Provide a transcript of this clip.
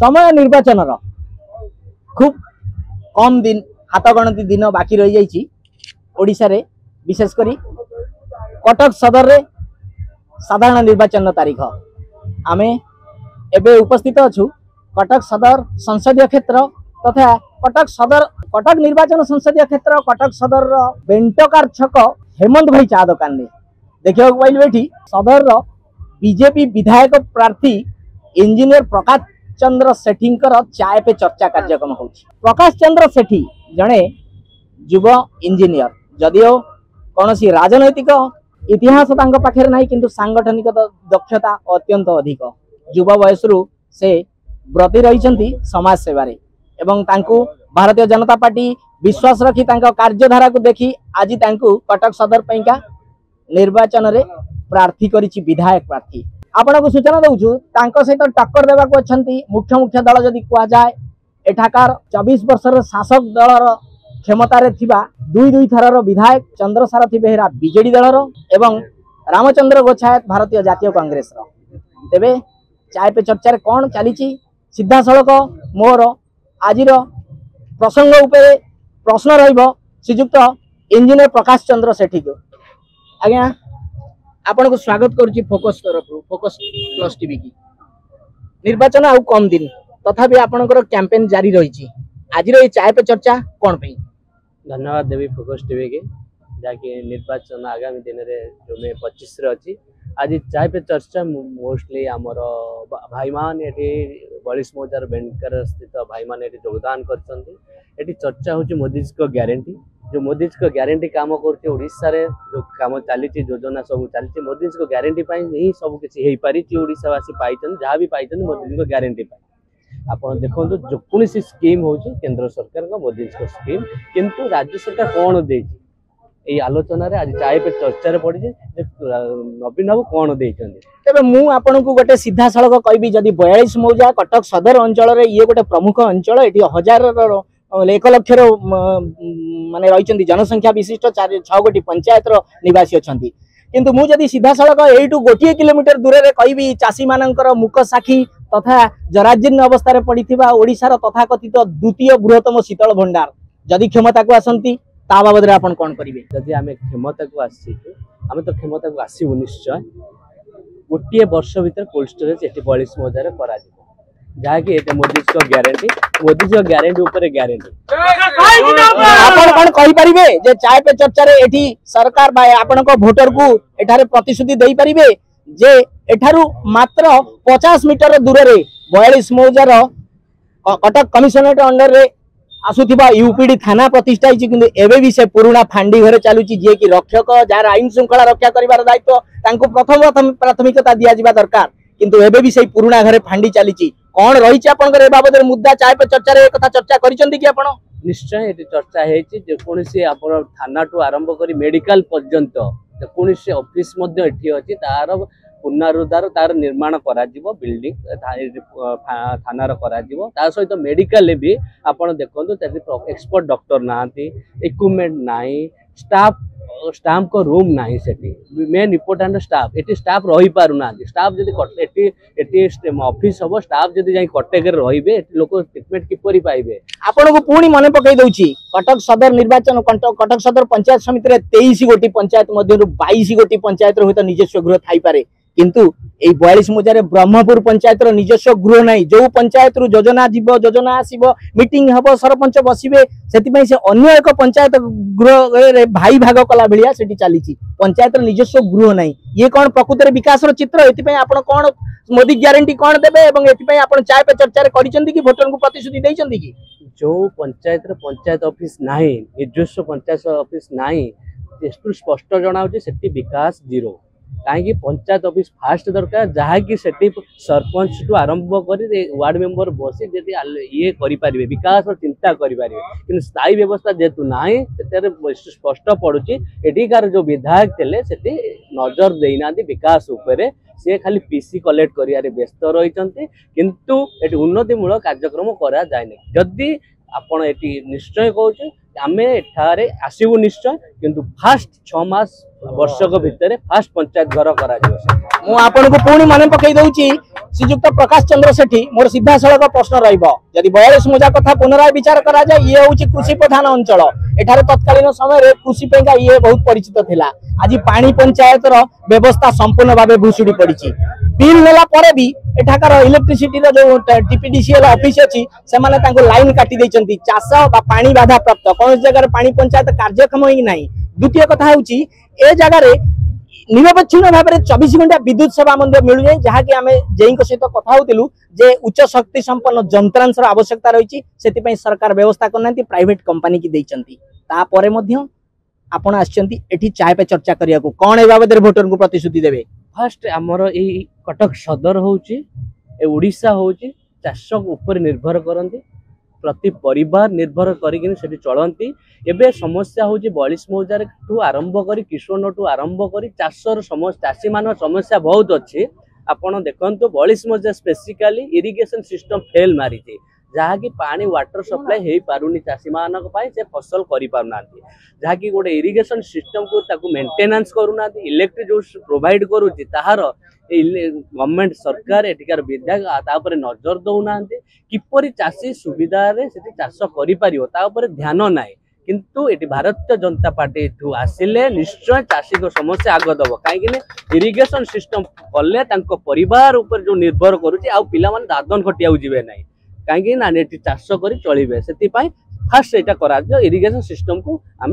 समय निर्वाचन खूब कम दिन हाथ गणती दिन बाकी रही जाइए ओडिशा रे विशेषकर कटक सदर रे साधारण निर्वाचन तारीख आमे एबे उपस्थित अछु कटक सदर संसदीय क्षेत्र तथा कटक निर्वाचन संसदीय क्षेत्र कटक सदर बेंटकार छक हेमंत भाई चा दुकान में देखा पाइल सदर बीजेपी विधायक प्रार्थी इंजीनियर प्रकाश चंद्र सेठी चाय पे चर्चा कार्यक्रम हो। प्रकाश चंद्र सेठी जड़े युव इंजीनियर जदिओ कौन सी राजनैतिक इतिहास पाखे ना कि सांगठनिक दक्षता अत्यंत अधिक युवा बयस से व्रती रही समाज सेवारे एवं तांकु भारतीय जनता पार्टी विश्वास रखी कार्यधारा को देखी आज कटक सदर पैका निर्वाचन रे प्रार्थी करिछि विधायक प्रार्थी आपण को सूचना दउछु सहित टक्कर देवा को अछंती मुख्य दल जदि कुआ जाए एठाकार 24 वर्षर शासक दलर क्षमतार दुई थरर विधायक चंद्रसारथी बेहेरा बीजेडी दलर एवं रामचंद्र गोछायत भारतीय जातीय कांग्रेस तेबे चाय पे चर्चा कौन चली सीधा सड़क मोर आज प्रसंग उपरे प्रश्न श्रीजुक्त इंजीनियर प्रकाश चंद्र सेठी को आज्ञा आपण को स्वागत करुच्ची फोकस तरफ फोकस प्लस टीवी की निर्वाचन आउ कम दिन तथापि आपणकर कैंपेन जारी रही आज चाय पे चर्चा कौन पे धन्यवाद देवी फोकस टीवी के जाकि निर्वाचन आगामी दिन में जो मे 25 अच्छी आज चाय पे चर्चा मोस्टली आमर भाई मान ये बयालीस मौजार बेंडकर स्थित भाई मान योगदान कर चर्चा हूँ मोदी जी को ग्यारंटी जो मोदी जी को ग्यारंटी काम करशा जो काम चली योजना सब चली मोदी जी को ग्यारंटी ही सब किसी हो पारी ओडावासी पाई जहाँ भी पाई मोदी जी को ग्यारंटी आप देखो जो कौन स्कीम हो केंद्र सरकार का मोदी जी को स्कीम किंतु राज्य सरकार कौन दे आलोचन आज चाय पे चर्चा पड़ी नवीन बाबू कौन देते मु आपन को गोटे सीधा सड़क कहबी जदि 42 मौजा कटक सदर अंचल ये गोटे प्रमुख अंचल ये 1 लाख माने रही जनसंख्या विशिष्ट 6 गोटी पंचायत निवासी अच्छा किंतु मु जदि सीधा सड़क यू 1 किलोमीटर दूर से कहबी चाषी मानकर मुक साखी तथा जराजीर्ण अवस्था पड़ा ओडिशार तथाकथित द्वितीय बृहत्तम शीतल भंडार जदि क्षमता को आसती ता बाबद आपण कौन करेंगे जदि आम क्षमता को आम तो क्षमता को आसू निश्चय गोटे वर्ष भर कोल्ड स्टोरेज ये 42 मौजार कर जहाँकि मोदी जी को ग्यारंटी मोदी जी को ग्यारंटी ऊपर ग्यारंटी आपण कौन कहि परिबे जे चाय पे चर्चा रे एठी सरकार आपण को वोटर को एठारे प्रतिश्रुति देई परिबे जे एठारु मात्र 50 मीटर दूर रे 42 मौजार कटक कमिशनरेट अंडर रे आसुथिबा यूपीडी थाना प्रतिष्ठा किंतु एबे भी से पुराना फांडी घरे चलुची जे कि रक्षक जार आईन श्रृंखला रक्षा करिवार दायित्व तांको प्रथम प्राथमिकता दिया जिबा दरकार किंतु एबे भी से पुराना घरे फांडी चलीची कौन रही आपनकर ए बाबद मुद्दा चाय पे चर्चा रे कथा चर्चा करिसंती कि आपण निश्चय ये चर्चा हेची जे कोनसी आपण थाना टू आरंभ करी मेडिकल पर्यंत कोनसी ऑफिस मध्ये एठी अछि तार पुनरुद्धार तार निर्माण करा जिवो बिल्डिंग थानार करा जिवो ता सहित मेडिकल भी आपण देखंतु एक्सपर्ट डॉक्टर नांती इक्विपमेंट नाही स्टाफ को रूम नाही सेठी मेन इंपोर्टेंट स्टाफ एटी स्टाफ रही पारु ना स्टाफ जदी एटी ऑफिस हो स्टाफ जदी जाई कटेक रहिबे लोक ट्रीटमेंट किपरि पाइबे आपण को पूरी मन पकई दउची कटक सदर निर्वाचन कटक सदर पंचायत समिति रे 23 गोटी पंचायत मध्ये 22 गोटी पंचायत रे होता निजस्व गृह थाई पारे किंतु ए 42 मौजार ब्रह्मपुर पंचायत निजस्व गृह नहीं जो पंचायत रु योजना जीव योजना आसीबो मीटिंग हबो सरपंच बसिबे सेति से अन्य एक पंचायत गृह रे भाई भाग कला भलिया सेठी चलीची पंचायत निजस्व गृह नहीं ये कौन प्रकृति विकास चित्र एति आपण कौन मोदी ग्यारंटी कौन देबे एवं एति आपण चाय पे चर्चा करिसेंती कि वोटर को प्रतिश्रुति दैसेंती कि जो पंचायत रे पंचायत ऑफिस नाही निजस्व पंचायत ऑफिस नाही स्पष्ट जणाउची सेठी विकास जीरो कहीं पंचायत ऑफिस फास्ट दरकार जहाँ कि सरपंच टू आरंभ कर वार्ड मेंबर बसी ये करें विकास चिंता करें कि स्थायी व्यवस्था जेतु ना स्पष्ट पड़ुची एटिकार जो विधायक थे से नजर देना विकास उपरे सी खाली पीसी कलेक्ट कर व्यस्त रही किंतु ये उन्नतिमूलक कार्यक्रम करा जाए जदि आपण ये निश्चय कहूँ आमे एठारे आसीबु निश्चय किंतु फास्ट 6 मास वर्षक भितर फास्ट पंचायत घर करा जिवो। मु आपन को पुणी मन पकई दउची श्रीयुक्त प्रकाश चंद्र सेठी मोर सीधा सड़क प्रश्न रहिबो यदि 42 मौजा कथा पुनराय विचार करा जाय ये होची कृषि प्रधान अंचल एठारे तत्कालीन समय रे कृषि पेगा ये बहुत परिचित थिला आज पानी पंचायत रो व्यवस्था संपूर्ण भाबे भूसुडी पड़ीची बिल नेला परे भी एठाकार इलेक्ट्रिसिटी रो जो टीपीडीसीएल ऑफिस अछि से माने तांको लाइन काटी दैचंती चाष बा पानी बाधा प्राप्त कोन जगह पानी पंचायत कार्यक्षम होई नाही। द्वितीय कथा होची ए जगह रे निरपेक्ष भाव में 24 घंटा विद्युत सेवा मिलू जाए जहाँकि आम जेई सहित कथा होतिलु जे उच्च शक्ति संपन्न यंत्रांशर आवश्यकता रही से सरकार व्यवस्था करना प्राइवेट कंपनी की देइचंती तापरे मध्य आपण आछंती एठी चाय पे चर्चा करिया को कोन ए बाबद वोटर को प्रतिश्रुति देबे। फास्ट आमर ए कटक सदर होची ए ओडिशा होची चाष ऊपर निर्भर करंती प्रति परिवार निर्भर करिकिन सेठी चलंती एबे समस्या होची 42 मौजार ठू आरंभ करी किशोर ठू आरंभ करी चाषर समस्या चाषी मान समस्या बहुत अच्छी आपण देखंतु 42 मौजा स्पेसिकली इरिगेशन सिस्टम फेल मारिची जहाँ की पानी वाटर सप्लाई हे पारुनी चाषी मानक पाई से फसल करि पारुनांती जहाँ की गोटे इरिगेशन सिस्टम को ताकू मेंटेनेंस करूनांती इलेक्ट्रिक जो प्रोवाइड करूची ताहार गवर्नमेंट सरकार एटिकार विभाग तापर नजर दउनांती किपरि चाषी सुविधा रे सेठी चाष करि पारियो तापर ध्यान नाही किंतु एटी भारतीय जनता पार्टी ठू आसिले निश्चय चाषी को समस्या आग दब कहीं इरिगेशन सिस्टम कले तांको परिवार ऊपर जो निर्भर करूची आ पिला माने दादन खटिया जिवे नाही कहीं ना चाष कर चलिए से फास्ट एटा करा इरिगेशन सिस्टम को आम